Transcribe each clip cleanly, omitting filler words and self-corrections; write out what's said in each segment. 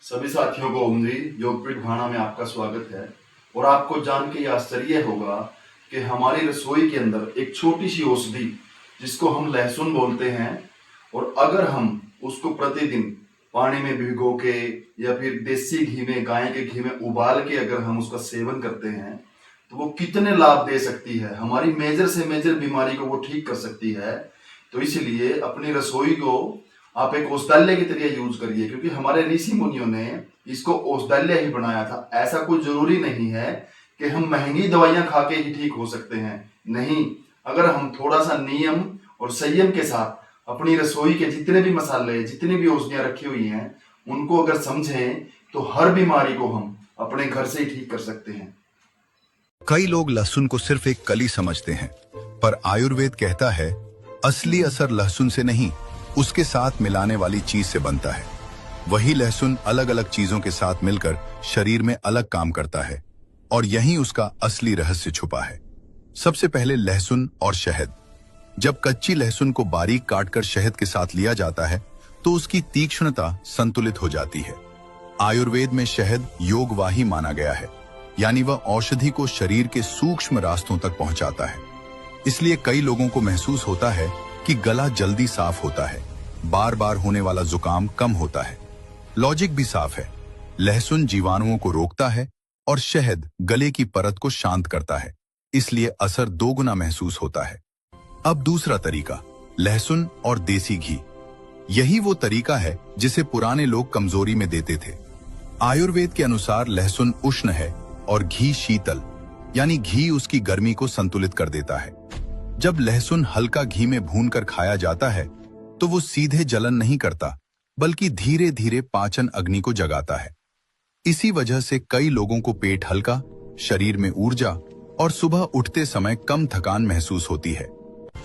सभी साथियों को ओम जी योगपीठ भाणा में आपका स्वागत है। और आपको जान के ये आश्चर्य होगा कि हमारी रसोई के अंदर एक छोटी सी औषधि जिसको हम लहसुन बोलते हैं, और अगर हम उसको प्रतिदिन पानी में भिगो के या फिर देसी घी में, गाय के घी में उबाल के अगर हम उसका सेवन करते हैं तो वो कितने लाभ दे सकती है। हमारी मेजर से मेजर बीमारी को वो ठीक कर सकती है। तो इसलिए अपनी रसोई को आप एक औषधालय की तरह यूज करिए, क्योंकि हमारे ऋषि मुनियों ने इसको औषधालय ही बनाया था। ऐसा कोई जरूरी नहीं है कि हम महंगी दवाइयां खा के ही ठीक हो सकते हैं। नहीं, अगर हम थोड़ा सा नियम और संयम के साथ अपनी रसोई के जितने भी मसाले, जितनी भी औषधियां रखी हुई हैं, उनको अगर समझें तो हर बीमारी को हम अपने घर से ही ठीक कर सकते हैं। कई लोग लहसुन को सिर्फ एक कली समझते हैं, पर आयुर्वेद कहता है असली असर लहसुन से नहीं, उसके साथ मिलाने वाली चीज से बनता है। वही लहसुन अलग अलग चीजों के साथ मिलकर शरीर में अलग काम करता है, और यहीं उसका असली रहस्य छुपा है। सबसे पहले लहसुन और शहद। जब कच्ची लहसुन को बारीक काटकर शहद के साथ लिया जाता है तो उसकी तीक्ष्णता संतुलित हो जाती है। आयुर्वेद में शहद योगवाही माना गया है, यानी वह औषधि को शरीर के सूक्ष्म रास्तों तक पहुंचाता है। इसलिए कई लोगों को महसूस होता है कि गला जल्दी साफ होता है, बार बार होने वाला जुकाम कम होता है। लॉजिक भी साफ है, लहसुन जीवाणुओं को रोकता है और शहद गले की परत को शांत करता है, इसलिए असर दोगुना महसूस होता है। अब दूसरा तरीका, लहसुन और देसी घी। यही वो तरीका है जिसे पुराने लोग कमजोरी में देते थे। आयुर्वेद के अनुसार लहसुन उष्ण है और घी शीतल, यानी घी उसकी गर्मी को संतुलित कर देता है। जब लहसुन हल्का घी में भूनकर खाया जाता है तो वो सीधे जलन नहीं करता, बल्कि धीरे धीरे पाचन अग्नि को जगाता है। इसी वजह से कई लोगों को पेट हल्का, शरीर में ऊर्जा और सुबह उठते समय कम थकान महसूस होती है।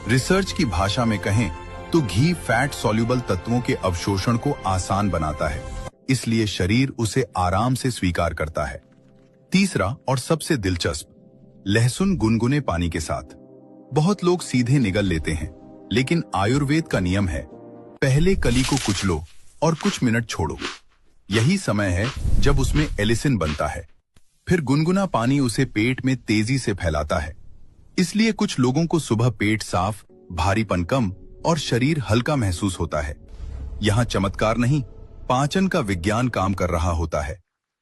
रिसर्च की भाषा में कहें तो घी फैट सॉल्युबल तत्वों के अवशोषण को आसान बनाता है, इसलिए शरीर उसे आराम से स्वीकार करता है। तीसरा और सबसे दिलचस्प, लहसुन गुनगुने पानी के साथ। बहुत लोग सीधे निगल लेते हैं, लेकिन आयुर्वेद का नियम है पहले कली को कुचलो और कुछ मिनट छोड़ो। यही समय है जब उसमें एलिसिन बनता है। फिर गुनगुना पानी उसे पेट में तेजी से फैलाता है। इसलिए कुछ लोगों को सुबह पेट साफ, भारीपन कम और शरीर हल्का महसूस होता है। यहाँ चमत्कार नहीं, पाचन का विज्ञान काम कर रहा होता है।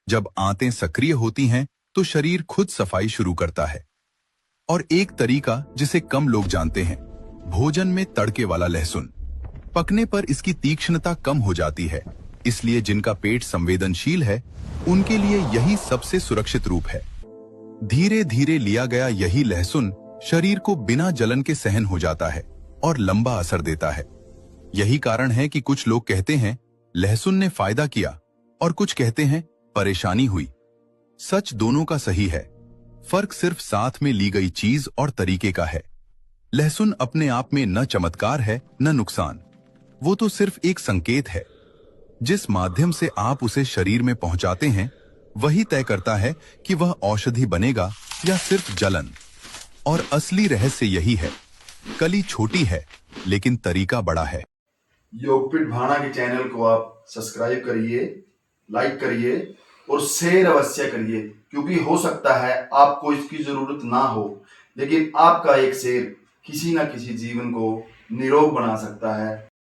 जब आंतें सक्रिय होती हैं तो शरीर खुद सफाई शुरू करता है। और एक तरीका जिसे कम लोग जानते हैं, भोजन में तड़के वाला लहसुन। पकने पर इसकी तीक्ष्णता कम हो जाती है, इसलिए जिनका पेट संवेदनशील है उनके लिए यही सबसे सुरक्षित रूप है। धीरे धीरे लिया गया यही लहसुन शरीर को बिना जलन के सहन हो जाता है और लंबा असर देता है। यही कारण है कि कुछ लोग कहते हैं लहसुन ने फायदा किया, और कुछ कहते हैं परेशानी हुई। सच दोनों का सही है, फर्क सिर्फ साथ में ली गई चीज और तरीके का है। लहसुन अपने आप में न चमत्कार है न नुकसान, वो तो सिर्फ एक संकेत है। जिस माध्यम से आप उसे शरीर में पहुंचाते हैं वही तय करता है कि वह औषधि बनेगा या सिर्फ जलन। और असली रहस्य यही है, कली छोटी है लेकिन तरीका बड़ा है। योगपीठ भाणा के चैनल को आप सब्सक्राइब करिए, लाइक करिए और शेयर अवश्य करिए, क्योंकि हो सकता है आपको इसकी जरूरत ना हो, लेकिन आपका एक शेयर किसी ना किसी जीवन को निरोग बना सकता है।